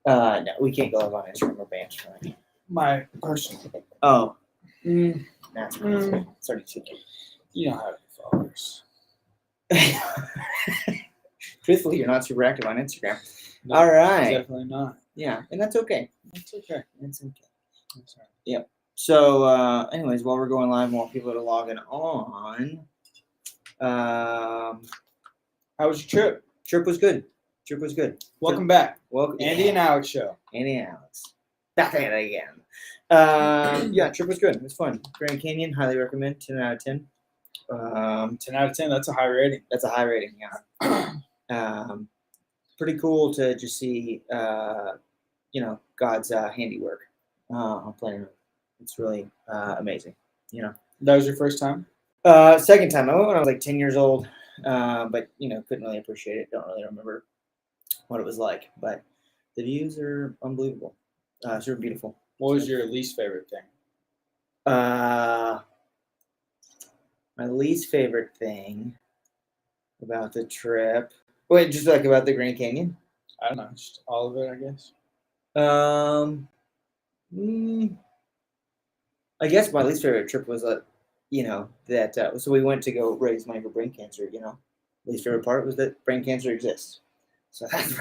No, we can't go live on Instagram or banned for that. My personal. Oh, That's 32. You don't have any followers. Truthfully, you're not super active on Instagram. No, All right. Definitely not. Yeah, and that's okay. That's okay. That's okay. That's right. Yep. So, anyways, while we're going live, I want people to log in on. How was your trip? Trip was good. Trip was good. Welcome back. Welcome, Andy and Alex show. Andy and Alex. Back at it again. Yeah, trip was good. It was fun. Grand Canyon, highly recommend. 10 out of 10. 10 out of 10. That's a high rating. That's a high rating, yeah. Pretty cool to just see, God's handiwork on planet Earth. It's really amazing, That was your first time? Second time. I went when I was like 10 years old, but, couldn't really appreciate it. Don't really remember what it was like. But the views are unbelievable. Super beautiful. What was your least favorite thing? My least favorite thing about the trip. Wait, just like about the Grand Canyon? I don't know. Just all of it, I guess. I guess my least favorite trip was so we went to go raise money for brain cancer. Least favorite part was that brain cancer exists. So that's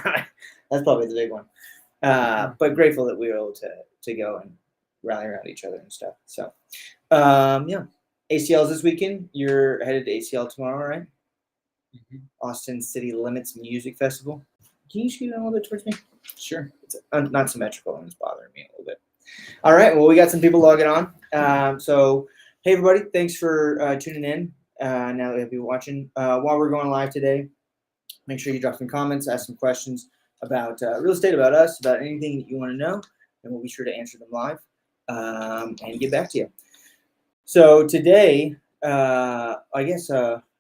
probably the big one. But grateful that we were able to go and rally around each other and stuff. So, yeah. ACLs this weekend. You're headed to ACL tomorrow, right? Mm-hmm. Austin City Limits Music Festival. Can you scoot down a little bit towards me? Sure. It's not symmetrical and it's bothering me a little bit. All right. Well, we got some people logging on. So, hey, everybody. Thanks for tuning in. Now that we have people watching. While we're going live today, make sure you drop some comments, ask some questions about real estate, about us, about anything that you want to know, and we'll be sure to answer them live and get back to you. So today, I guess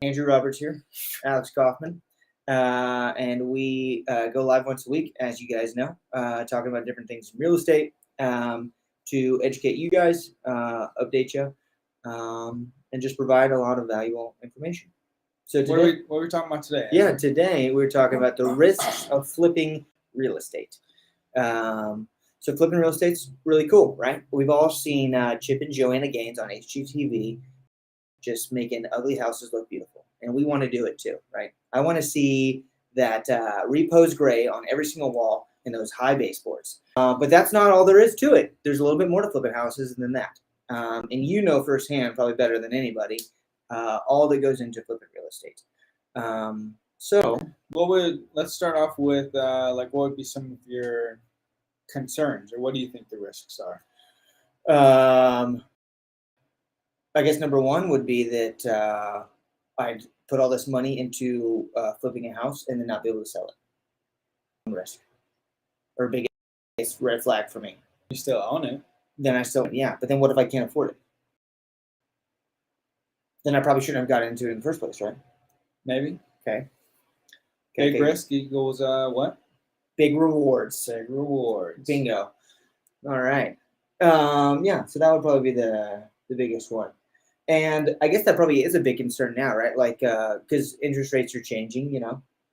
Andrew Roberts here, Alex Kaufman, and we go live once a week, as you guys know, talking about different things in real estate to educate you guys, update you, and just provide a lot of valuable information. So today, what are we talking about today? Yeah, today we're talking about the risks of flipping real estate. So flipping real estate's really cool, right? We've all seen Chip and Joanna Gaines on HGTV just making ugly houses look beautiful. And we want to do it too, right? I want to see that repose gray on every single wall in those high baseboards. But that's not all there is to it. There's a little bit more to flipping houses than that. And you know firsthand, probably better than anybody, all that goes into flipping real estate. So let's start off with what would be some of your concerns, or what do you think the risks are? I guess number one would be that I'd put all this money into flipping a house and then not be able to sell it. Risk, or biggest red flag for me. You still own it. Then but then what if I can't afford it? Then I probably shouldn't have gotten into it in the first place, right? Maybe. Okay. Big risk equals what? Big rewards. Big rewards. Bingo. All right. Yeah, so that would probably be the biggest one. And I guess that probably is a big concern now, right? Like, because interest rates are changing, they're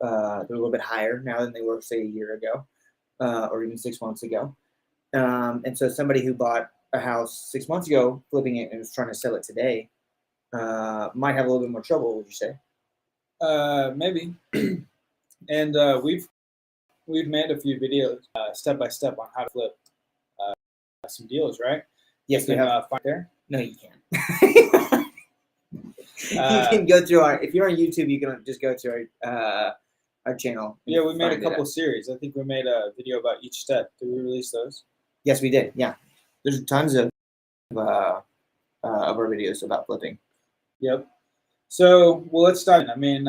a little bit higher now than they were, say, a year ago, or even 6 months ago. And so somebody who bought a house 6 months ago, flipping it and was trying to sell it today, might have a little bit more trouble, would you say? Maybe. And we've made a few videos step by step on how to flip some deals, right? Yes, we have. Find there. No, you can't. You can go through if you're on YouTube, you can just go to our channel. Yeah, we made a couple series. I think we made a video about each step. Did we release those? Yes, we did. Yeah, there's tons of our videos about flipping. Yep. So, well, let's start. I mean,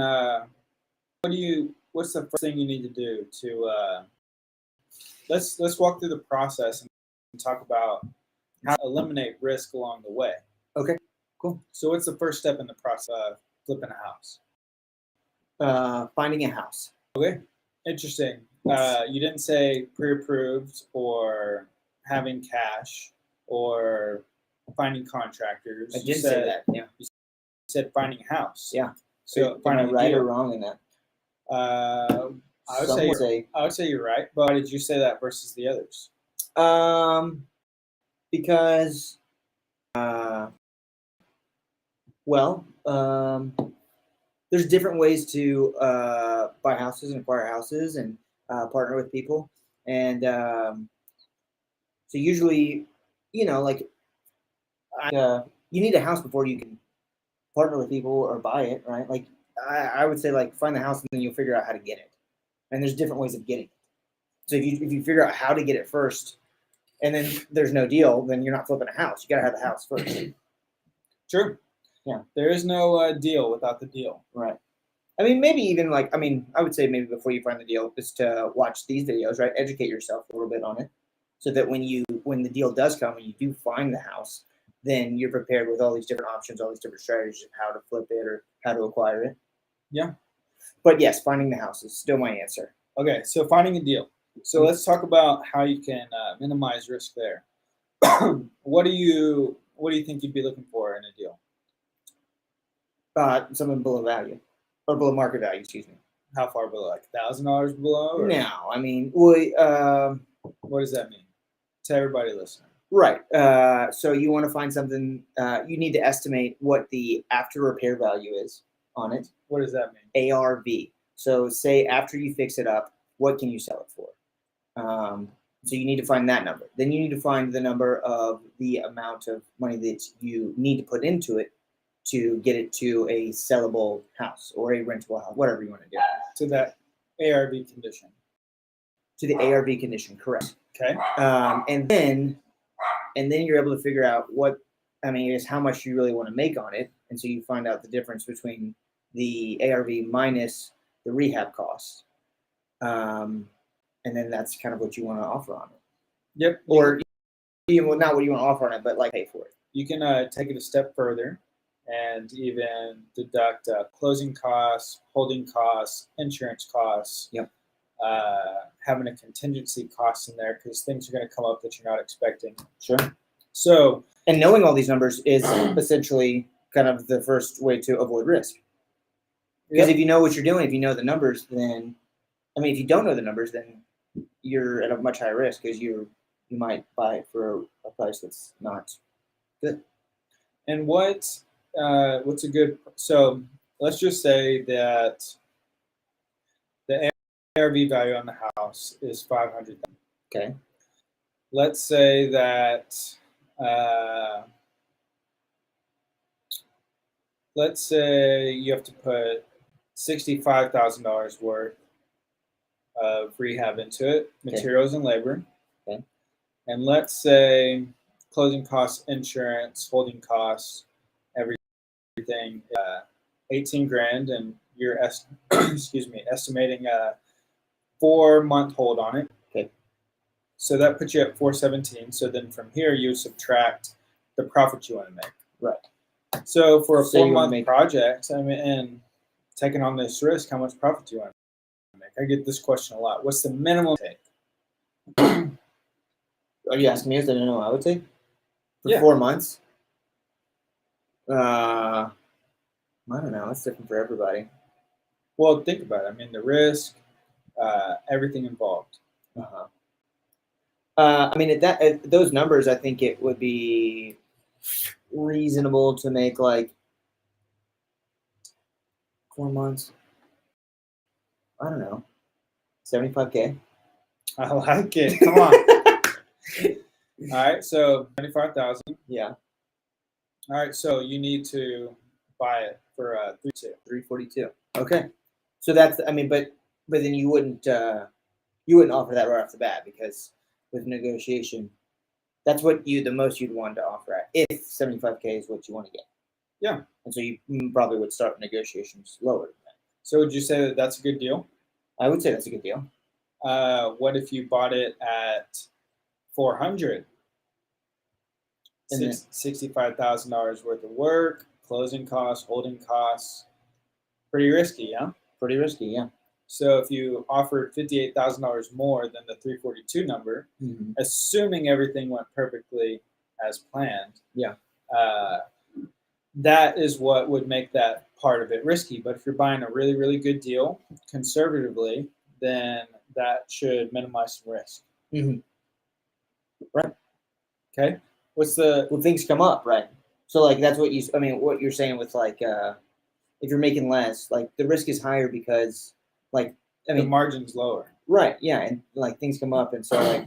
what's the first thing you need to do to let's walk through the process and talk about how to eliminate risk along the way. Okay, cool. So what's the first step in the process of flipping a house? Finding a house. Okay, interesting. You didn't say pre-approved or having cash or finding contractors. I did say that, yeah. You said finding a house. Yeah. So am I right or wrong in that? I Some would say would say you're right, but why did you say that versus the others? because well, there's different ways to buy houses and acquire houses and partner with people, and so usually, like you need a house before you can partner with people or buy it, right? Like I would say, like find the house and then you'll figure out how to get it, and there's different ways of getting it. So if you figure out how to get it first, and then there's no deal, then you're not flipping a house. You got to have the house first. True. Yeah. There is no deal without the deal. Right. I mean, maybe even I would say maybe before you find the deal, is to watch these videos, right? Educate yourself a little bit on it, so that when the deal does come and you do find the house, then you're prepared with all these different options, all these different strategies of how to flip it or how to acquire it. Yeah. But yes, finding the house is still my answer. Okay, so finding a deal. So let's talk about how you can minimize risk there. What do you think you'd be looking for in a deal? Something below value or below market value, excuse me. How far below? Like $1,000 below? Or No, I mean, what does that mean to everybody listening? right. So you want to find something. You need to estimate what the after repair value is on it. What does that mean? ARV. So say after you fix it up, what can you sell it for? So you need to find that number. Then you need to find the number of the amount of money that you need to put into it to get it to a sellable house or a rentable house, whatever you want to do. To that ARV condition. To the ARV condition, correct. Okay. And then you're able to figure out is how much you really want to make on it. And so you find out the difference between the ARV minus the rehab costs. And then that's kind of what you want to offer on it. Yep. Or not what you want to offer on it, but like pay for it. You can take it a step further and even deduct closing costs, holding costs, insurance costs. Yep. Having a contingency cost in there because things are going to come up that you're not expecting. Sure. So, and knowing all these numbers is essentially kind of the first way to avoid risk. Because if you know what you're doing, if you know the numbers, then, if you don't know the numbers, then you're at a much higher risk because you might buy it for a price that's not good. And what's a good? So let's just say that the ARV value on the house is $500,000. Okay. Let's say that. Let's say you have to put $65,000 worth of rehab into it, materials and labor. Okay. And let's say closing costs, insurance, holding costs, everything, $18,000, and you're estimating a 4-month hold on it. Okay. So that puts you at $417. So then from here you subtract the profit you want to make. Right. So for a 4-month project, and taking on this risk, how much profit do you want to make? I get this question a lot. What's the minimum take? Are you asking me if I don't know what I would take? For 4 months? I don't know. It's different for everybody. Well, think about it. The risk, everything involved. Uh-huh. Those numbers, I think it would be reasonable to make like 4 months. I don't know. $75,000. I like it. Come on. All right, so $25,000. Yeah. All right, so you need to buy it for $342. Okay. So that's but then you wouldn't offer that right off the bat because with negotiation, that's what the most you'd want to offer at if $75,000 is what you want to get. Yeah. And so you probably would start negotiations lower than that. So would you say that that's a good deal? I would say that's a good deal. What if you bought it at $400,000? $65,000 worth of work, closing costs, holding costs. Pretty risky, yeah? Pretty risky, yeah. So if you offered $58,000 more than the 342 number, assuming everything went perfectly as planned, that is what would make that part of it risky. But if you're buying a really, really good deal, conservatively, then that should minimize some risk. Mm-hmm. Right. Okay. What's the Well, things come up, right? So like that's what what you're saying with like if you're making less, like the risk is higher because like the margin's lower. Right, yeah, and like things come up, and so like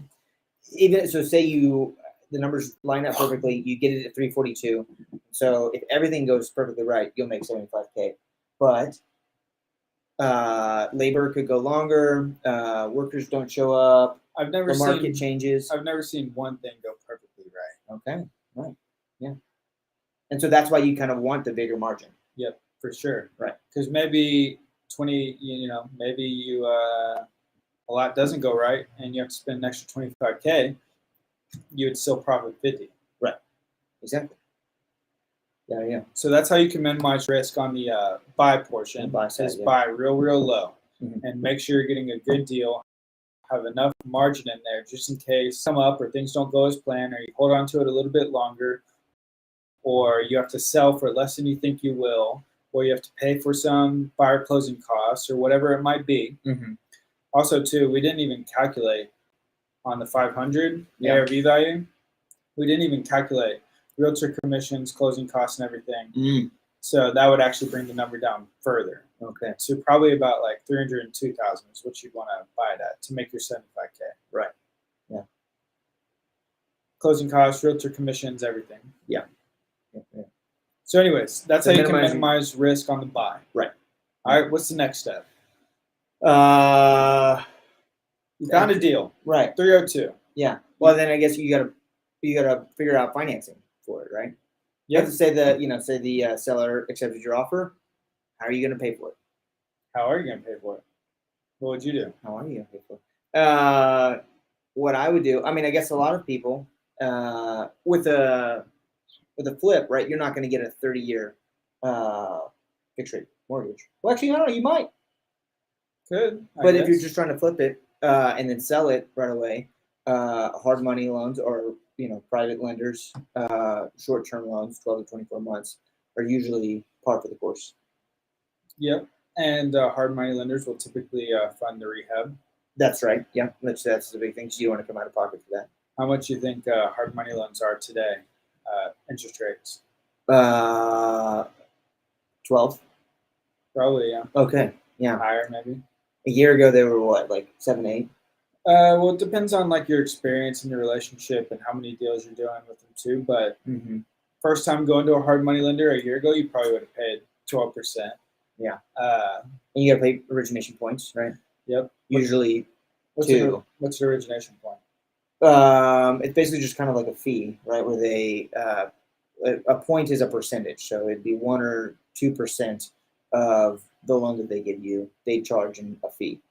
even so, say the numbers line up perfectly, you get it at 342. So if everything goes perfectly right, you'll make 75K. But labor could go longer. Workers don't show up. The market changes. I've never seen one thing go perfectly right. Okay, right, yeah, and so that's why you kind of want the bigger margin. Yep, for sure. Right, because maybe 20, maybe you a lot doesn't go right, and you have to spend an extra 25K. You would still profit 50. Right, exactly. Yeah. So that's how you can minimize risk on the buy portion. Buy side, buy real low, and make sure you're getting a good deal. Have enough margin in there just in case come up or things don't go as planned, or you hold on to it a little bit longer, or you have to sell for less than you think you will, or you have to pay for some buyer closing costs or whatever it might be. Also, too, we didn't even calculate on the 500 ARV value. We didn't even calculate realtor commissions, closing costs, and everything. So that would actually bring the number down further. Okay. So probably about like 302,000 is what you'd want to buy it at to make your 75K. Right. Yeah. Closing costs, realtor commissions, everything. Yeah. So anyways, that's how you can minimize risk on the buy. Right. All right. What's the next step? You found a deal. Right. 302. Yeah. Well, then I guess you gotta figure out financing for it, right? You have to say the seller accepted your offer. How are you going to pay for it? How are you going to pay for it? What would you do? How are you going to pay for it? What I would do, I guess a lot of people with a flip, right? You're not going to get a 30-year fixed rate mortgage. Well, actually, I don't know. You might. Could. But if you're just trying to flip it and then sell it right away, hard money loans or private lenders, short-term loans, 12 to 24 months, are usually par for the course. Yep, and hard money lenders will typically fund the rehab. That's right. Yeah, that's the big thing. So you don't want to come out of pocket for that. How much do you think hard money loans are today? Interest rates? 12. Probably, yeah. Okay, yeah. Higher, maybe. A year ago, they were what, like 7, 8? Well, it depends on like your experience and your relationship and how many deals you're doing with them too. But first time going to a hard money lender a year ago, you probably would have paid 12%. Yeah. And you got to pay origination points, right? Yep. Usually what's 2. What's the origination point? It's basically just kind of like a fee, right? Where they a point is a percentage, so it'd be 1 or 2% of the loan that they give you. They charge a fee.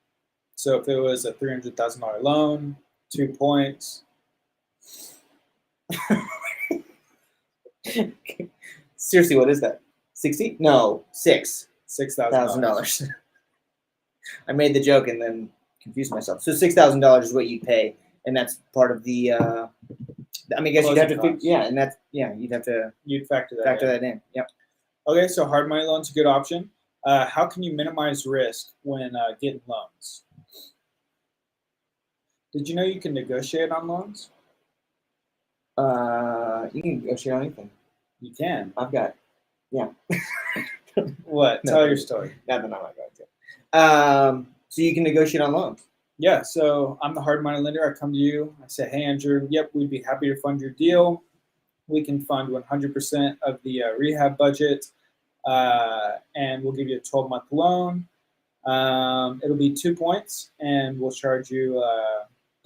So if it was a $300,000 loan, 2 points. Seriously, what is that? 60? No, $6,000. I made the joke and then confused myself. So $6,000 is what you pay, and that's part of the. I guess you'd have to. You'd factor that in. Yep. Okay, so hard money loan's a good option. How can you minimize risk when getting loans? Did you know you can negotiate on loans? You can negotiate on anything. You can. Yeah. What? No, Tell your story. No, I'm not going to. So you can negotiate on loans. Yeah. So I'm the hard money lender. I come to you. I say, hey, Andrew. Yep, we'd be happy to fund your deal. We can fund 100% of the rehab budget, and we'll give you a 12-month loan. It'll be 2 points, and we'll charge you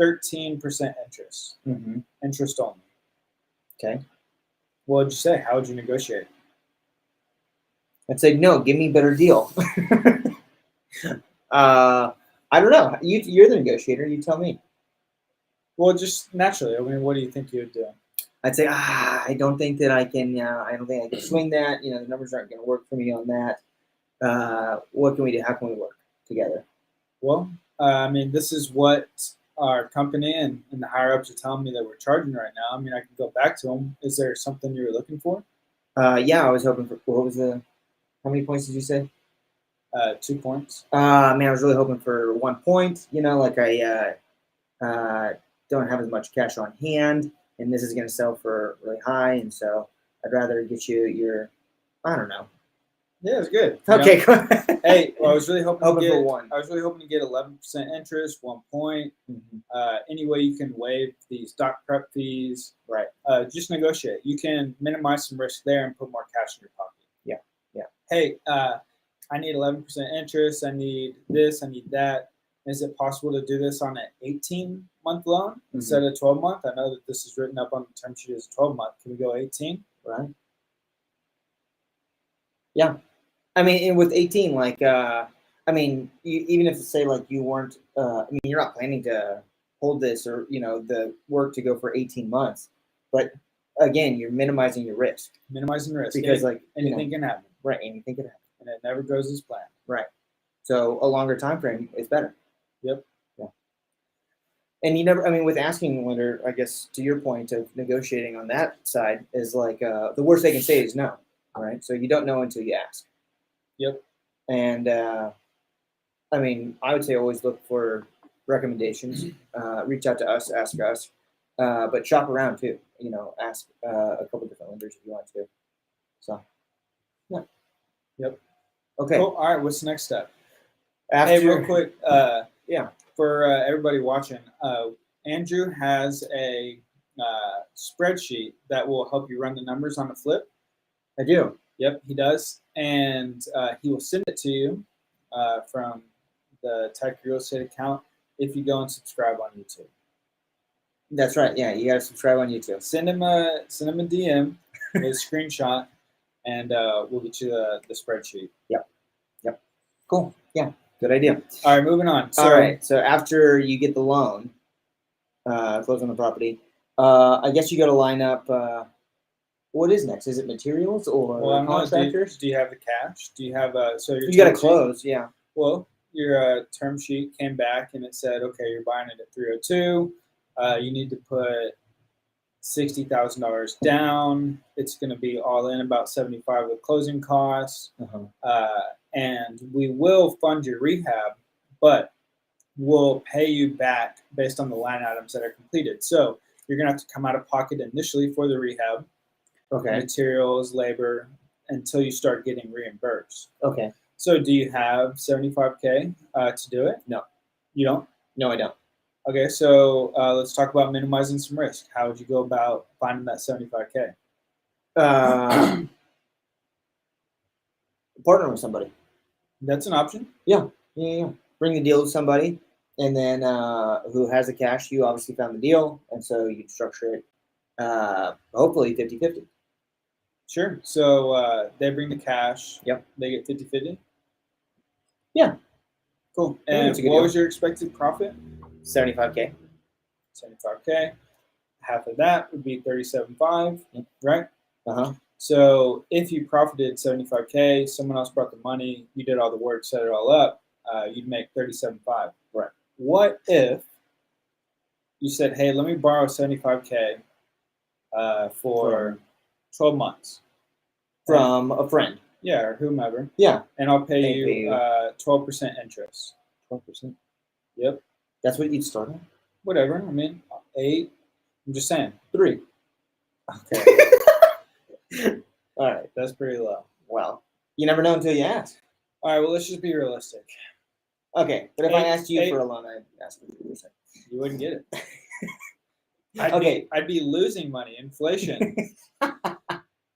13% interest. Interest only. Okay. What would you say? How would you negotiate? I'd say, no, give me a better deal. I don't know. You're the negotiator. You tell me. Well, just naturally. What do you think you would do? I'd say, I don't think that I can. I don't think I can swing that. The numbers aren't going to work for me on that. What can we do? How can we work together? Well, this is what our company and the higher ups are telling me that we're charging right now. I can go back to them. Is there something you were looking for? Yeah, I was hoping for. How many points did you say? 2 points. Man, I was really hoping for 1 point. Like I don't have as much cash on hand, and this is going to sell for really high, and so I'd rather get you your, I don't know. Yeah, it's good. Okay, go ahead. Hey, well, I was really hoping to for get one. I was really hoping to get 11% interest, 1 point. Any way you can waive these doc prep fees, Right. Just negotiate. You can minimize some risk there and put more cash in your pocket. Yeah. Hey, I need 11% interest. I need this. I need that. Is it possible to do this on an 18-month loan instead of 12-month? I know that this is written up on the term sheet as 12-month. Can we go 18? Right. Yeah. I mean, and with 18, like, even if say like you weren't, you're not planning to hold this or the work to go for 18 months, but again, you're minimizing your risk. Minimizing risk because anything can happen. Right, anything can happen, and it never goes as planned. Right. So a longer time frame is better. Yep. Yeah. And you never, with asking lender, I guess to your point of negotiating on that side is like the worst they can say is no, right? So you don't know until you ask. Yep. And I would say always look for recommendations. Reach out to us, ask us, but shop around too. Ask a couple different lenders if you want to. So, yeah. Yep. Okay. Cool. All right. What's the next step? After, hey, real quick. Yeah. For everybody watching, Andrew has a spreadsheet that will help you run the numbers on a flip. I do. Yep, he does, and he will send it to you from the Teifke Real Estate account if you go and subscribe on YouTube. That's right. Yeah, you got to subscribe on YouTube. Send him a DM with a screenshot, and we'll get you the spreadsheet. Yep. Cool. Yeah. Good idea. All right, moving on. All right. So after you get the loan, close on the property, I guess you got to line up. What is next? Is it materials or contractors? Do you have the cash? Do you have you got to close? Yeah. Well, your term sheet came back and it said, okay, you're buying it at 302. You need to put $60,000 down. It's going to be all in about 75 with closing costs. And we will fund your rehab, but we'll pay you back based on the line items that are completed. So you're going to have to come out of pocket initially for the rehab, materials, labor, until you start getting reimbursed. Okay. So do you have $75K to do it? No. You don't? No, I don't. Okay, so let's talk about minimizing some risk. How would you go about finding that $75K? Partner with somebody. That's an option. Yeah. Bring the deal to somebody, and then who has the cash. You obviously found the deal, and so you structure it hopefully 50-50. Sure. So they bring the cash. Yep. They get 50-50? Yeah. Cool. And what was your expected profit? 75K. 75K. Half of that would be 37.5, right? So if you profited 75K, someone else brought the money, you did all the work, set it all up, you'd make 37.5. Right. What if you said, hey, let me borrow 75K for 12 months? From a friend. Yeah, or whomever. Yeah. And I'll pay you 12% interest. 12%? Yep. That's what you'd start on? Whatever. 8. I'm just saying. 3. Okay. All right. That's pretty low. Well, you never know until you ask. All right. Well, let's just be realistic. Okay. But if I asked you for a loan, I'd ask for 3%. You wouldn't get it. I'd be losing money. Inflation. All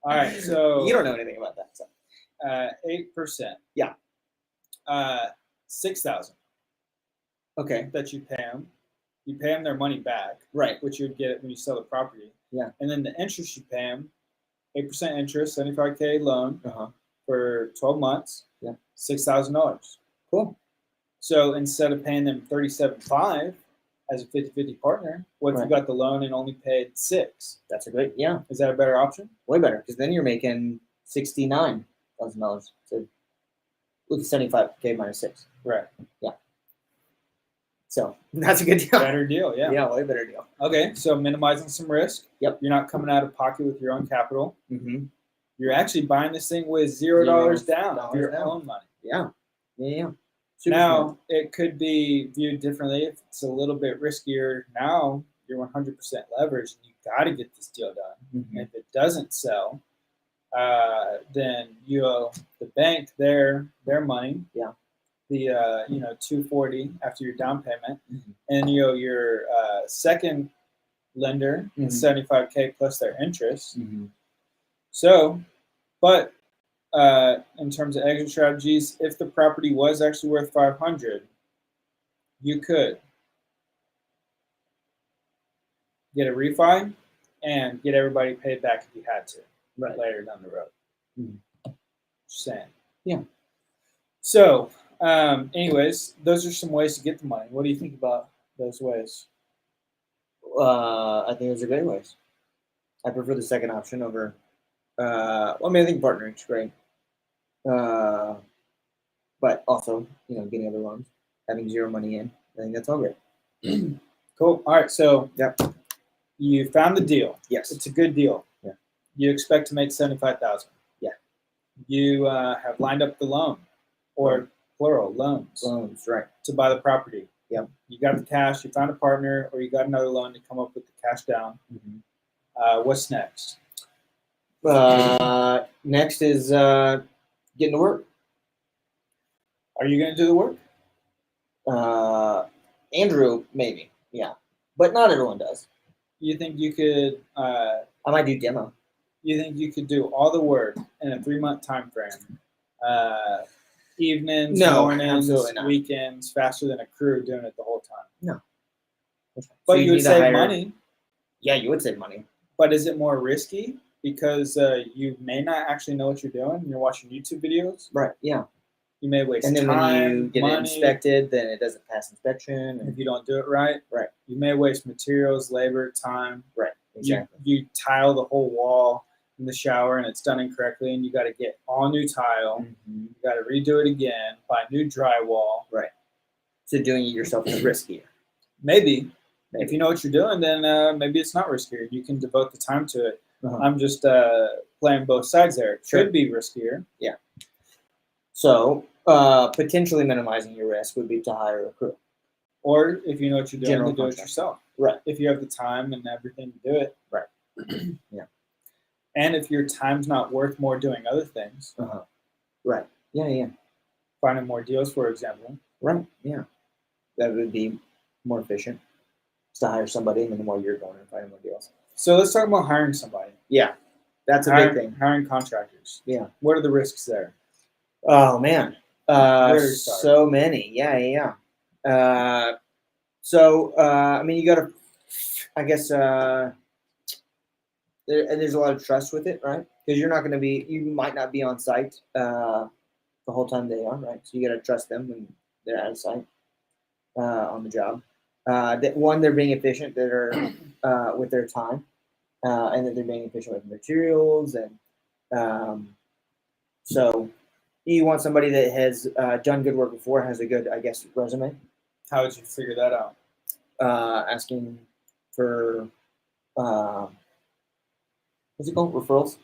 right. So you don't know anything about that. So. 8%. Yeah. $6,000. Okay. That you pay them. You pay them their money back. Right. Which you would get when you sell the property. Yeah. And then the interest you pay them, 8% interest, 75K loan for 12 months. Yeah. $6,000. Cool. So instead of paying them $37.5 as a 50-50 partner, what if you got the loan and only paid $6,000? That's a great, yeah. Is that a better option? Way better, because then you're making $69,000. So look at 75K minus 6. Right. Yeah. So that's a good deal. Better deal, yeah. Yeah, way better deal. Okay, so minimizing some risk. Yep. You're not coming out of pocket with your own capital. Mm-hmm. You're actually buying this thing with $0 down of your own money. Yeah. Yeah. Super Now, smart. it could be viewed differently if it's a little bit riskier. Now, you're 100% leveraged and you got to get this deal done. Mhm. And if it doesn't sell, then you owe the bank their money. Yeah. The 240 after your down payment, Mhm. and you owe your second lender Mhm. $75K plus their interest. Mhm. So, but in terms of exit strategies, if the property was actually worth 500, you could get a refi and get everybody paid back if you had to Right. later down the road. Mhm. Just saying. Yeah. So, anyways, those are some ways to get the money. What do you think about those ways? I think those are great ways. I prefer the second option over. Well, I mean, I think partnering is great, but also, getting other loans, having zero money in. I think that's all great. Cool. All right. So, Yep. you found the deal. Yes. It's a good deal. Yeah. You expect to make 75,000. Yeah. You have lined up the loan, or Right. plural loans, Right. to buy the property. Yep. You got the cash. You found a partner, or you got another loan to come up with the cash down. Mm-hmm. What's next? Next is getting to work. Are you going to do the work? Andrew, maybe, yeah, but not everyone does. You think you could? I might do demo. You think you could do all the work in a 3-month time frame? Evenings, No, mornings, absolutely not. weekends, faster than a crew doing it the whole time. No. But So you would need to save hire- money. Yeah, you would save money. But is it more risky because you may not actually know what you're doing and you're watching YouTube videos? Right. Yeah. You may waste And then time, when you get money. it inspected, then it doesn't pass inspection. If And, you don't do it right, right. You may waste materials, labor, time. Right. Exactly. You tile the whole wall in the shower and it's done incorrectly, and you got to get all new tile. Mm-hmm. You got to redo it again, buy new drywall. Right. So doing it yourself is riskier. Maybe. If you know what you're doing, then maybe it's not riskier. You can devote the time to it. Uh-huh. I'm just playing both sides there. It Sure. could be riskier. Yeah. So potentially minimizing your risk would be to hire a crew. Or if you know what you're doing, General to do it contractor. yourself. Right. If you have the time and everything to do it. Right. Yeah. And if your time's not worth more doing other things. Uh-huh. Right. Yeah, yeah. Finding more deals, for example. Right. Yeah. That would be more efficient. It's to hire somebody, and then the more you're going and finding more deals. So let's talk about hiring somebody. Yeah. That's a big thing. Hiring contractors. Yeah. What are the risks there? Oh man. Where do you start? So many. Yeah, yeah, yeah. I mean, you got to, I guess, there's a lot of trust with it, right? Because you might not be on site the whole time they are, right? So you got to trust them when they're out of sight on the job. They're being efficient, that are with their time, and that they're being efficient with materials, and so you want somebody that has done good work before, has a good, I guess, resume. How would you figure that out? Asking for what's it called? Referrals,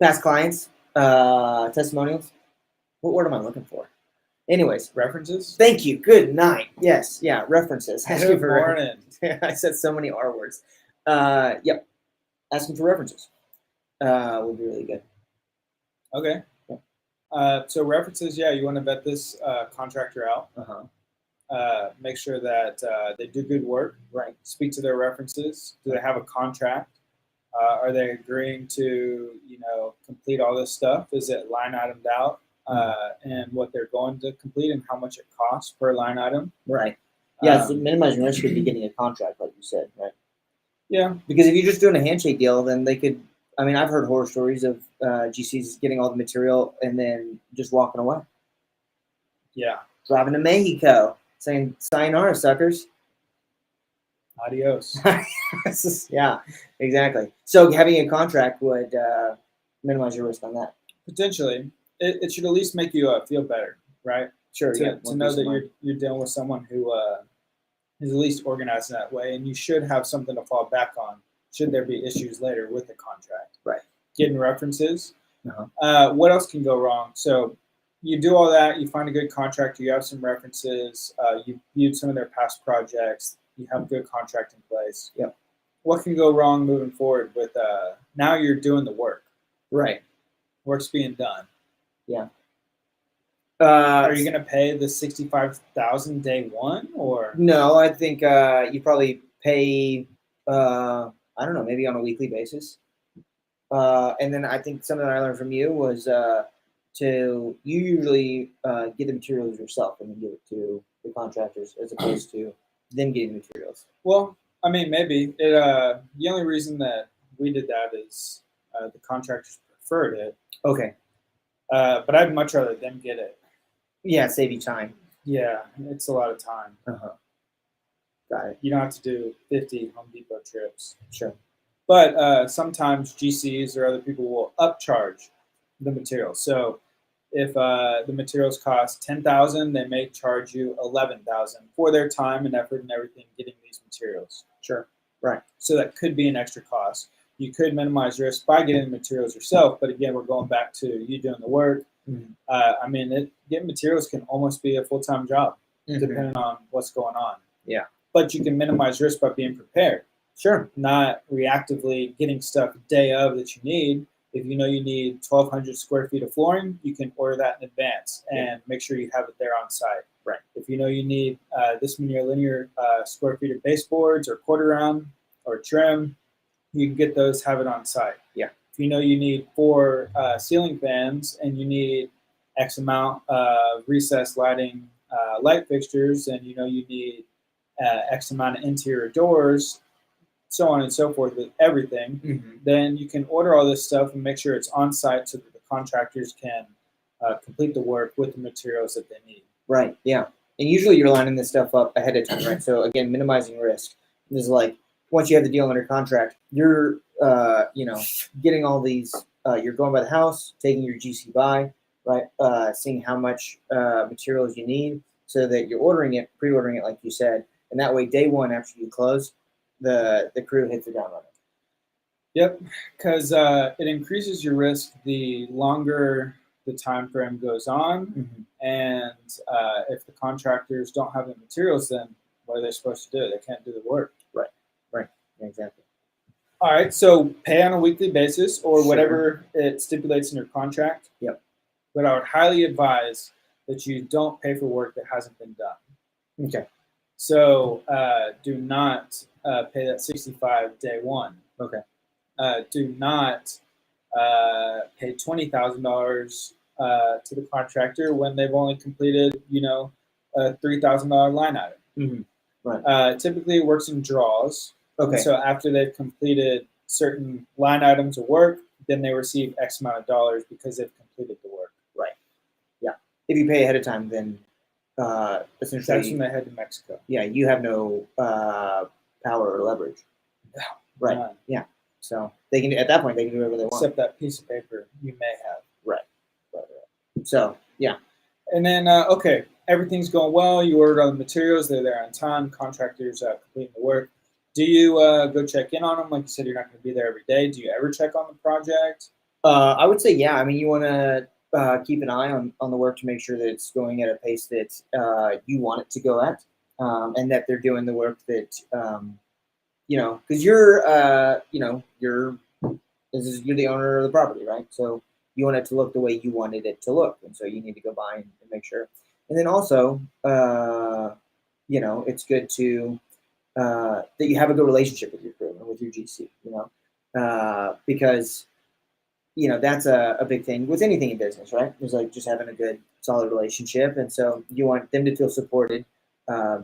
past clients, testimonials. What word am I looking for? Anyways, References? thank you. Good night. Yes, yeah, references. Asking Good for morning. I said so many R words. Yep. Asking for references would be really good. Okay. So references, yeah, you want to vet this contractor out. Uh-huh. Make sure that they do good work. Right. Speak to their references. Do they have a contract? Are they agreeing to, complete all this stuff? Is it line itemed out? And what they're going to complete and how much it costs per line item? Right. Yeah, so minimizing risk would be getting a contract, like you said, right? Yeah. Because if you're just doing a handshake deal, then they could. I mean, I've heard horror stories of GCs getting all the material and then just walking away. Yeah. Driving to Mexico, saying "Sayonara, suckers." Adios. Yeah, exactly. So having a contract would minimize your risk on that. Potentially, it should at least make you feel better, right? Sure. To know that you're dealing with someone who is at least organized in that way, and you should have something to fall back on should there be issues later with the contract. Right. Getting references. Uh-huh. What else can go wrong? So you do all that. You find a good contractor. You have some references. You viewed some of their past projects. You have a good contract in place. Yep. What can go wrong moving forward with now you're doing the work? Right. Work's being done. Yeah. Are you going to pay the $65,000 day one, or no? I think you probably pay. I don't know, maybe on a weekly basis. And then I think something I learned from you was you usually get the materials yourself and then give it to the contractors as opposed to them getting the materials. Well, I mean, maybe the only reason that we did that is the contractors preferred it. Okay. But I'd much rather them get it. Yeah, save you time. Yeah, it's a lot of time. Got it. You don't have to do 50 Home Depot trips. Sure. But sometimes GCs or other people will upcharge the materials. So if the materials cost $10,000, they may charge you $11,000 for their time and effort and everything getting these materials. Sure. Right. So that could be an extra cost. You could minimize risk by getting the materials yourself, but again, we're going back to you doing the work. Mm-hmm. I mean, getting materials can almost be a full-time job, depending on what's going on. Yeah. But you can minimize risk by being prepared. Sure. Not reactively getting stuff day of that you need. If you know you need 1,200 square feet of flooring, you can order that in advance and make sure you have it there on site. Right. If you know you need this many linear square feet of baseboards or quarter round or trim, you can get those, have it on site. Yeah. If you know you need 4 ceiling fans and you need X amount of recessed lighting light fixtures, and you know you need X amount of interior doors, so on and so forth with everything, then you can order all this stuff and make sure it's on site so that the contractors can complete the work with the materials that they need. Right, yeah. And usually you're lining this stuff up ahead of time, right? So again, minimizing risk. This is like, once you have the deal under contract, you're, getting all these, you're going by the house, taking your GC by, right? Seeing how much materials you need so that you're pre-ordering it, like you said. And that way, day one after you close, the crew hits the ground running. Yep, because it increases your risk the longer the time frame goes on, and if the contractors don't have the materials, then what are they supposed to do? They can't do the work. Right, exactly. All right, so pay on a weekly basis or whatever it stipulates in your contract. Yep. But I would highly advise that you don't pay for work that hasn't been done. Okay. So do not pay that $65,000 day one. Okay. Do not pay $20,000 to the contractor when they've only completed, a $3,000 line item. Right. Typically, it works in draws. Okay. So after they've completed certain line items of work, then they receive X amount of dollars because they've completed the work. Right. Yeah. If you pay ahead of time, then essentially that's when they head to Mexico. Yeah, you have no power or leverage. No, right. None. Yeah. So they can, at that point, they can do whatever they want. Except that piece of paper you may have. Right. So yeah. And then okay, everything's going well. You ordered all the materials; they're there on time. Contractors completing the work. Do you go check in on them? Like you said, you're not going to be there every day. Do you ever check on the project? I would say yeah. I mean, you want to keep an eye on the work to make sure that it's going at a pace that you want it to go at, and that they're doing the work that because you're the owner of the property, right? So you want it to look the way you wanted it to look, and so you need to go by and make sure. And then also, it's good to that you have a good relationship with your crew and with your GC, because that's a big thing with anything in business, right? It's like just having a good, solid relationship, and so you want them to feel supported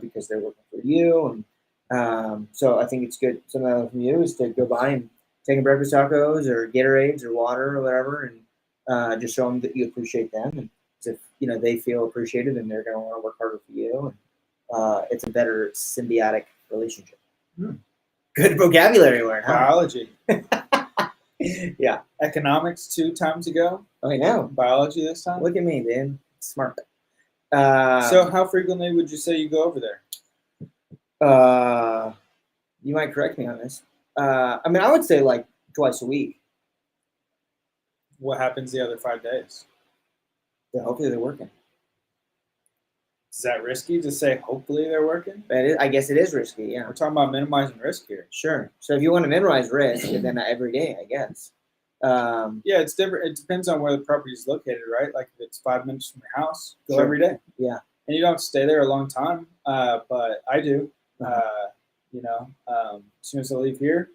because they're working for you, and so I think it's good. Something I learned from you is to go by and take them breakfast tacos or Gatorades or water or whatever, and just show them that you appreciate them, and if they feel appreciated, then they're going to want to work harder for you, and it's a better symbiotic relationship. Good vocabulary word, huh? Biology. Yeah. Economics 2 times ago. I know. Biology this time. Look at me, man. Smart. So how frequently would you say you go over there? You might correct me on this. I would say like twice a week. What happens the other 5 days? Yeah, hopefully they're working. Is that risky to say hopefully they're working? I guess it is risky. Yeah. We're talking about minimizing risk here. Sure. So if you want to minimize risk, then every day, I guess. Yeah, it's different. It depends on where the property is located, right? Like if it's 5 minutes from your house, go Sure. every day. Yeah. And you don't stay there a long time, but I do. As soon as I leave here,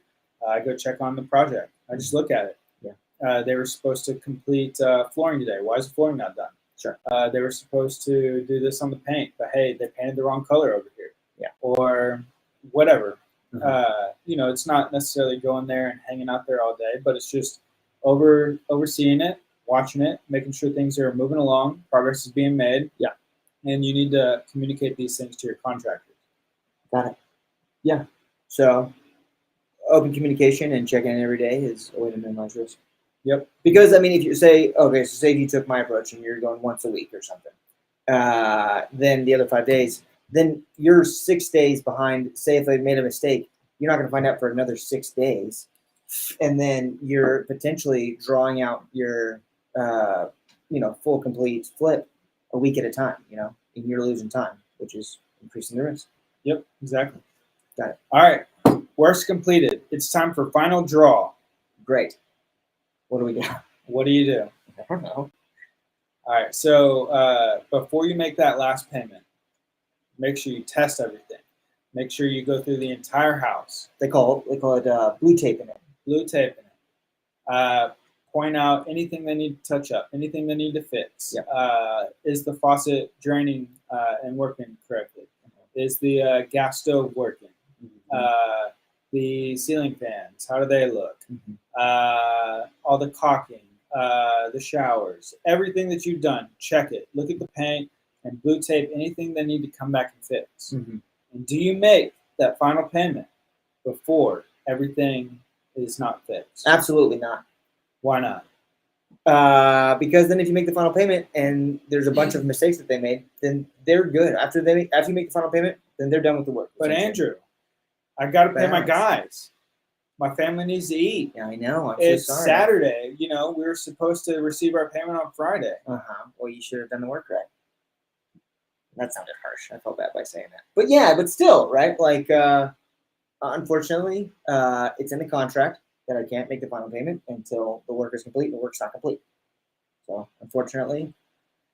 I go check on the project. I just look at it. Yeah. They were supposed to complete flooring today. Why is the flooring not done? Sure. They were supposed to do this on the paint, but hey, they painted the wrong color over here. Yeah. Or whatever. Mm-hmm. It's not necessarily going there and hanging out there all day, but it's just overseeing it, watching it, making sure things are moving along, progress is being made. Yeah. And you need to communicate these things to your contractors. Got it. Yeah. So open communication and checking in every day is a way to minimize risk. Yep. Because, I mean, if you say if you took my approach and you're going once a week or something, then the other 5 days, then you're 6 days behind. Say if they made a mistake, you're not going to find out for another 6 days. And then you're potentially drawing out your, full complete flip a week at a time, and you're losing time, which is increasing the risk. Yep, exactly. Got it. All right, work's completed. It's time for final draw. Great. What do we got? What do you do? I don't know. All right, so before you make that last payment, make sure you test everything. Make sure you go through the entire house. They call it blue taping it. Blue taping it. Point out anything they need to touch up, anything they need to fix. Yep. Is the faucet draining and working correctly? Is the gas stove working? Mm-hmm. The ceiling fans, how do they look? Mm-hmm. All the caulking, the showers, everything that you've done, check it. Look at the paint and blue tape anything they need to come back and fix. Mm-hmm. And do you make that final payment before everything is not fixed? Absolutely not. Why not? Because then if you make the final payment and there's a bunch of mistakes that they made, then they're good. After you make the final payment, then they're done with the work. But Andrew, I got to pay my guys. My family needs to eat. Yeah, I know. It's so sorry. Saturday. We were supposed to receive our payment on Friday. Well, you should have done the work right. That sounded harsh. I felt bad by saying that. But yeah, but still, right? Like, unfortunately, it's in the contract that I can't make the final payment until the work is complete, and the work's not complete. So, unfortunately.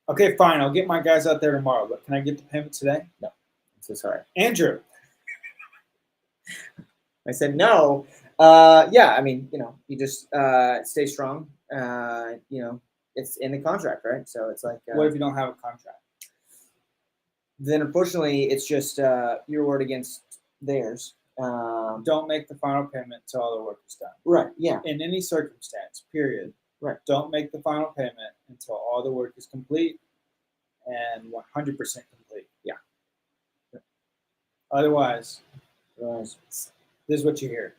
Okay, fine. I'll get my guys out there tomorrow, but can I get the payment today? No. I'm so sorry. Andrew. I said no. Yeah, I mean, you just stay strong. It's in the contract, right? So it's like. What if you don't have a contract? Then, unfortunately, it's just your word against theirs. Don't make the final payment until all the work is done. Right, yeah. In any circumstance, period. Right. Don't make the final payment until all the work is complete and 100% complete. Yeah. Otherwise, this is what you hear.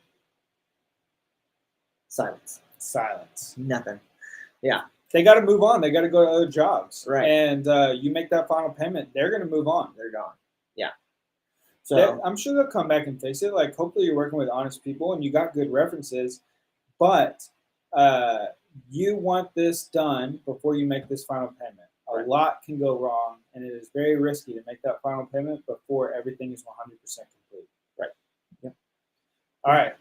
Silence. Nothing. Yeah. They got to move on. They got to go to other jobs. Right. And you make that final payment, they're going to move on. They're gone. Yeah. So I'm sure they'll come back and fix it. Like, hopefully you're working with honest people and you got good references. But you want this done before you make this final payment. A lot can go wrong, and it is very risky to make that final payment before everything is 100% complete. Right. Yep. All right.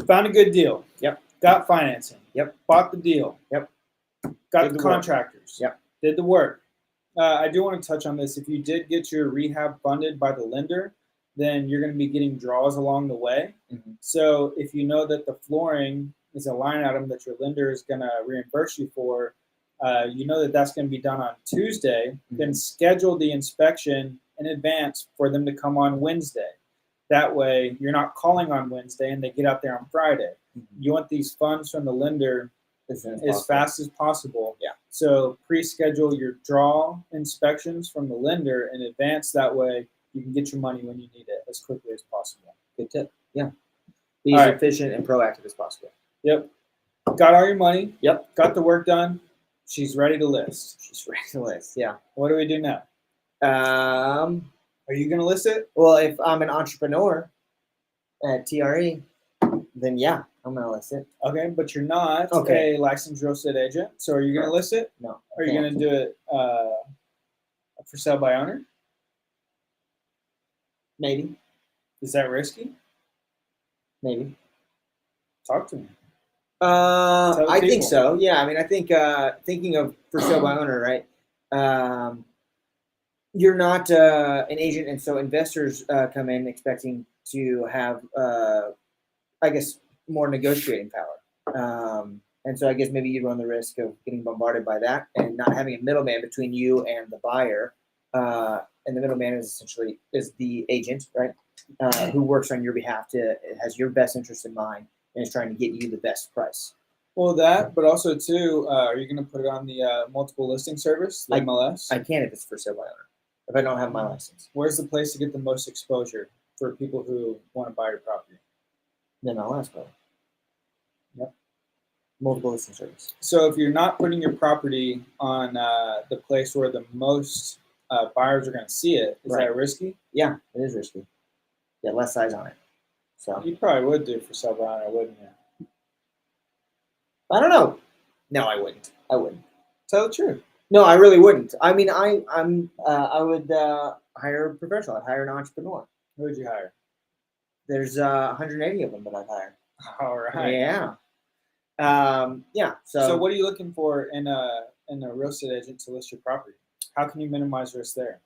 Found a good deal. Yep. Got financing. Yep. Bought the deal. Yep. Got the contractors. Yep. Did the work. I do want to touch on this. If you did get your rehab funded by the lender, then you're going to be getting draws along the way. Mm-hmm. So if you know that the flooring is a line item that your lender is going to reimburse you for, you know that that's going to be done on Tuesday, mm-hmm. then schedule the inspection in advance for them to come on Wednesday. That way, you're not calling on Wednesday and they get out there on Friday. Mm-hmm. You want these funds from the lender as fast as possible. Yeah. So pre-schedule your draw inspections from the lender in advance. That way, you can get your money when you need it as quickly as possible. Good tip. Yeah. Be as efficient and proactive as possible. Yep. Got all your money. Yep. Got the work done. She's ready to list. Yeah. What do we do now? Are you going to list it? Well, if I'm an entrepreneur at TRE, then yeah, I'm gonna list it. Okay, but you're not Okay. a licensed real estate agent. So are you going to list it? No. Are you going to do it for sale by owner? Maybe. Is that risky? Maybe. Talk to me. I think people. so. Yeah. I mean, I think thinking of for sale by owner, right? You're not an agent, and so investors come in expecting to have, I guess, more negotiating power. And so I guess maybe you run the risk of getting bombarded by that and not having a middleman between you and the buyer. And the middleman is essentially the agent, right? Who works on your behalf has your best interest in mind and is trying to get you the best price. Well, that, but also too, are you going to put it on the multiple listing service, the MLS? I can if it's for sale by owner. If I don't have my license. Where's the place to get the most exposure for people who want to buy your property? Then I'll ask for it. Yep. Multiple listing service. So if you're not putting your property on the place where the most buyers are going to see it, is that risky? Yeah, it is risky. Yeah, less size on it. So you probably would do it for sale by owner, wouldn't you? I don't know. No, I wouldn't. Tell the truth. No, I really wouldn't. I mean, I would hire a professional. I'd hire an entrepreneur. Who would you hire? There's 180 of them that I've hired. All right. Yeah. Yeah. So what are you looking for in a real estate agent to list your property? How can you minimize risk there?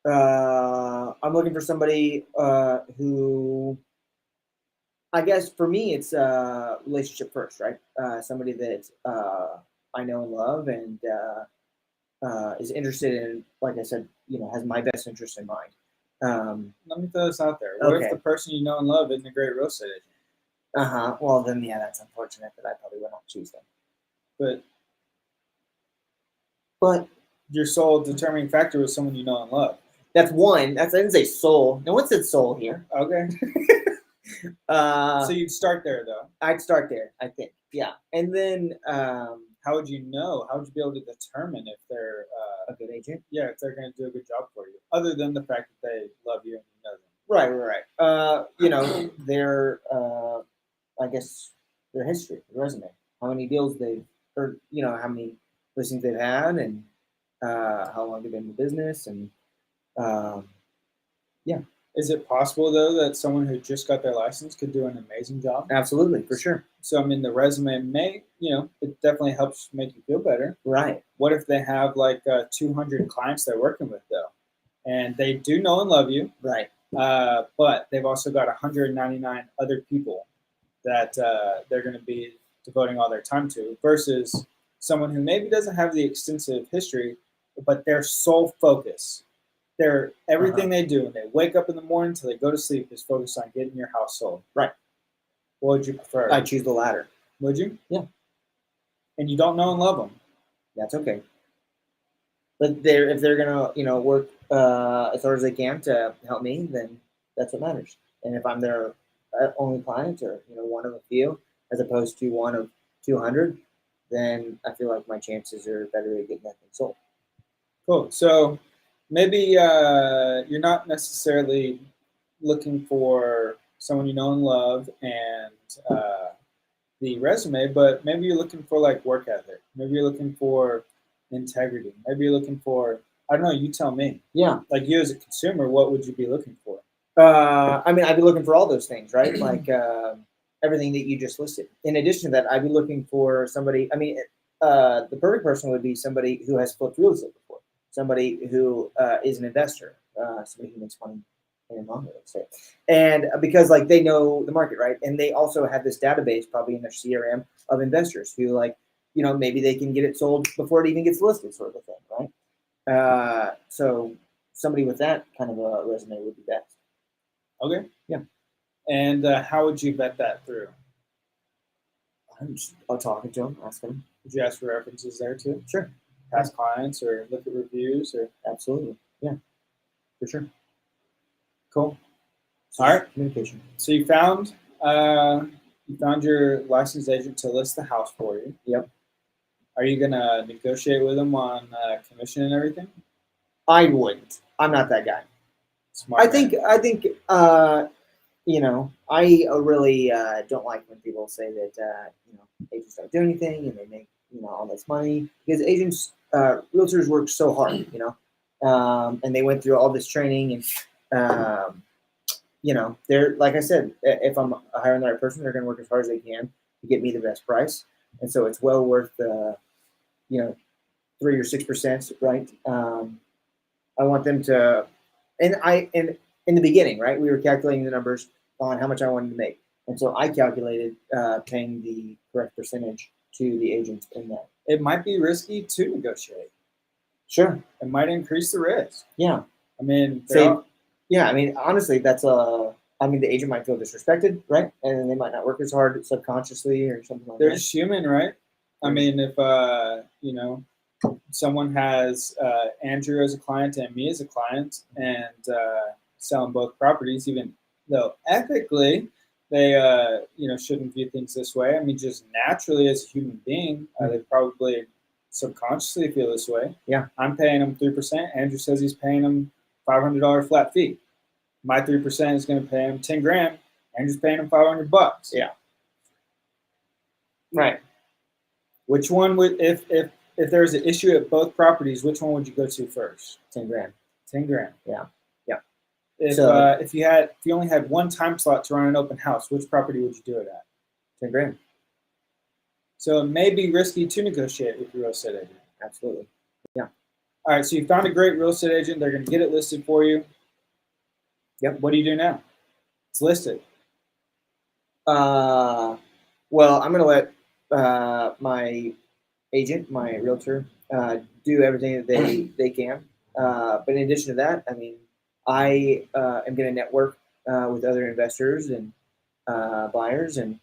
I'm looking for somebody who, I guess for me, it's relationship first, right? Somebody that I know and love and is interested in, like I said, has my best interest in mind. Let me throw this out there. What if the person you know and love isn't a great real estate agent? Well, then, yeah, that's unfortunate that I probably would not choose them. But your sole determining factor was someone you know and love. That's one. I didn't say soul. No one said soul here. Okay. So you'd start there, though. I'd start there, I think. Yeah. And then how would you know? How would you be able to determine if they're a good agent? Yeah, if they're going to do a good job for you, other than the fact that they love you and you know them. Right. Their I guess their history, their resume, how many deals they've, or how many listings they've had, and how long they've been in business, and yeah. Is it possible though that someone who just got their license could do an amazing job? Absolutely, for sure. So I mean, the resume it definitely helps make you feel better. Right. What if they have like 200 clients they're working with though, and they do know and love you, right? But they've also got 199 other people that they're going to be devoting all their time to, versus someone who maybe doesn't have the extensive history, but their sole focus, everything they do, and they wake up in the morning till they go to sleep, is focused on getting your house sold. Right. What would you prefer? I'd choose the latter. Would you? Yeah. And you don't know and love them. That's okay. But if they're gonna work as hard as they can to help me, then that's what matters. And if I'm their only client, or one of a few, as opposed to one of 200, then I feel like my chances are better at getting that thing sold. Cool. So maybe you're not necessarily looking for someone you know and love and the resume, but maybe you're looking for like work ethic. Maybe you're looking for integrity. Maybe you're looking for, I don't know, you tell me. Yeah. Like you as a consumer, what would you be looking for? I mean, I'd be looking for all those things, right? Like everything that you just listed. In addition to that, I'd be looking for somebody, the perfect person would be somebody who has flipped real estate before, somebody who is an investor, somebody who makes money in longer, let's say. And because they know the market, right? And they also have this database probably in their CRM of investors who maybe they can get it sold before it even gets listed, sort of a thing, right? So somebody with that kind of a resume would be best. Okay. Yeah. And how would you vet that through? I'll talk to them, ask them. Would you ask for references there too? Sure. Past clients, or look at reviews, or absolutely, yeah, for sure. Cool. So all right. Communication. So you found your licensed agent to list the house for you. Yep. Are you gonna negotiate with them on commission and everything? I wouldn't. I'm not that guy. Smart. I think I really don't like when people say that agents don't do anything and they make all this money, because agents, realtors work so hard, and they went through all this training, and they're, like I said, if I'm hiring the right person, they're going to work as hard as they can to get me the best price, and so it's well worth 3 or 6%, right? I want them to, and in the beginning, right, we were calculating the numbers on how much I wanted to make, and so I calculated paying the correct percentage to the agents in that. It might be risky to negotiate. Sure. It might increase the risk. Yeah. I mean, yeah. I mean, honestly, the agent might feel disrespected, right? And they might not work as hard subconsciously or something like they're that. just human, right? I mean, if someone has Andrew as a client and me as a client, and selling both properties, even though ethically they shouldn't view things this way. I mean, just naturally as a human being, they probably subconsciously feel this way. Yeah. I'm paying him 3%. Andrew says he's paying him $500 flat fee. My 3% is going to pay him $10,000. Andrew's paying him $500. Yeah. Right. Which one would, if there's an issue at both properties, which one would you go to first? $10,000. $10,000. Yeah. If you only had one time slot to run an open house, which property would you do it at? $10,000. So it may be risky to negotiate with your real estate agent. Absolutely. Yeah. All right. So you found a great real estate agent. They're going to get it listed for you. Yep. What do you do now? It's listed. Well, I'm going to let my agent, my realtor, do everything that they can. But in addition to that, I mean, I am going to network with other investors and buyers, and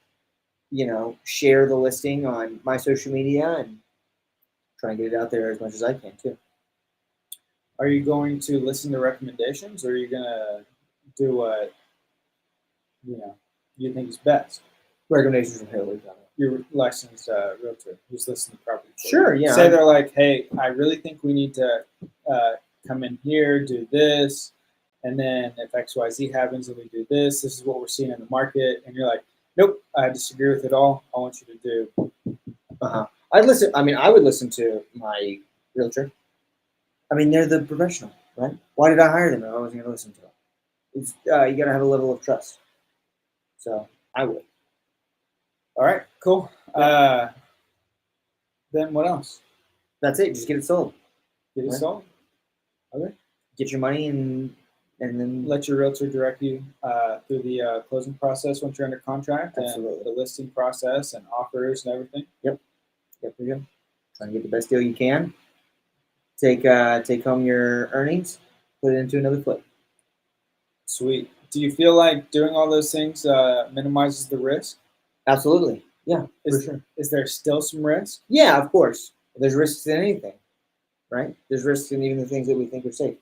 share the listing on my social media and try and get it out there as much as I can too. Are you going to listen to recommendations, or are you going to do what you think is best? Recommendations from who? Your licensed realtor who's listing the property. Sure, yeah. Say they're like, hey, I really think we need to come in here, do this, and then if XYZ happens, then we do this. This is what we're seeing in the market, and you're like, nope, I disagree with it all. I want you to do. I'd listen. I mean, I would listen to my realtor. I mean, they're the professional, right? Why did I hire them if I wasn't going to listen to them? It's you got to have a level of trust. So I would. All right, cool. Then what else? That's it. Just get it sold. Get it sold. Okay. Get your money and then let your realtor direct you through the closing process once you're under contract. Absolutely. And the listing process and offers and everything. Yep. We go. Try and get the best deal you can. Take home your earnings, put it into another flip. Sweet. Do you feel like doing all those things minimizes the risk? Absolutely. Yeah, for sure. Is there still some risk? Yeah, of course. There's risks in anything, right? There's risks in even the things that we think are safe.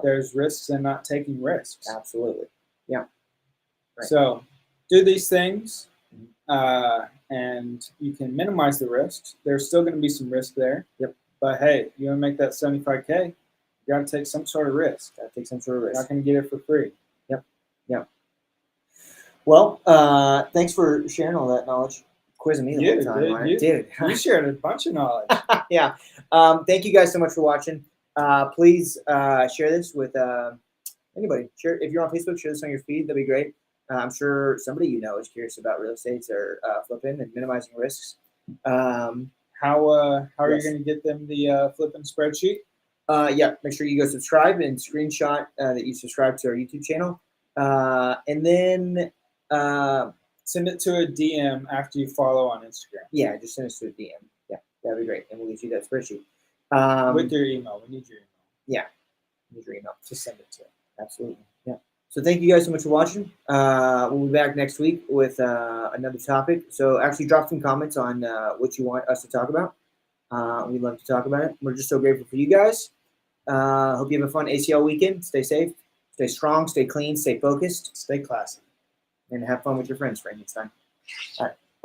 There's risks in not taking risks. Absolutely. Yeah. Right. So do these things, and you can minimize the risks. There's still going to be some risk there. Yep. But hey, you want to make that $75K, you got to take some sort of risk. Got to take some sort of risk. You're not going to get it for free. Yep. Yeah. Well, thanks for sharing all that knowledge. Quizzing me the whole time. Dude. You shared a bunch of knowledge. Yeah. Thank you guys so much for watching. Please share this with anybody. Share if you're on Facebook. Share this on your feed. That'd be great. I'm sure somebody is curious about real estate or flipping and minimizing risks. How are you going to get them the flipping spreadsheet? Yeah. Make sure you go subscribe and screenshot that you subscribe to our YouTube channel, and then. Send it to a DM after you follow on Instagram. Yeah, just send us to a DM. Yeah, that'd be great, and we'll get you that spreadsheet. With your email, we need your email. Yeah, we need your email to send it to. Absolutely. Yeah. So thank you guys so much for watching. We'll be back next week with another topic. So actually, drop some comments on what you want us to talk about. We'd love to talk about it. We're just so grateful for you guys. Hope you have a fun ACL weekend. Stay safe, stay strong, stay clean, stay focused, stay classy. And have fun with your friends for next time. All right.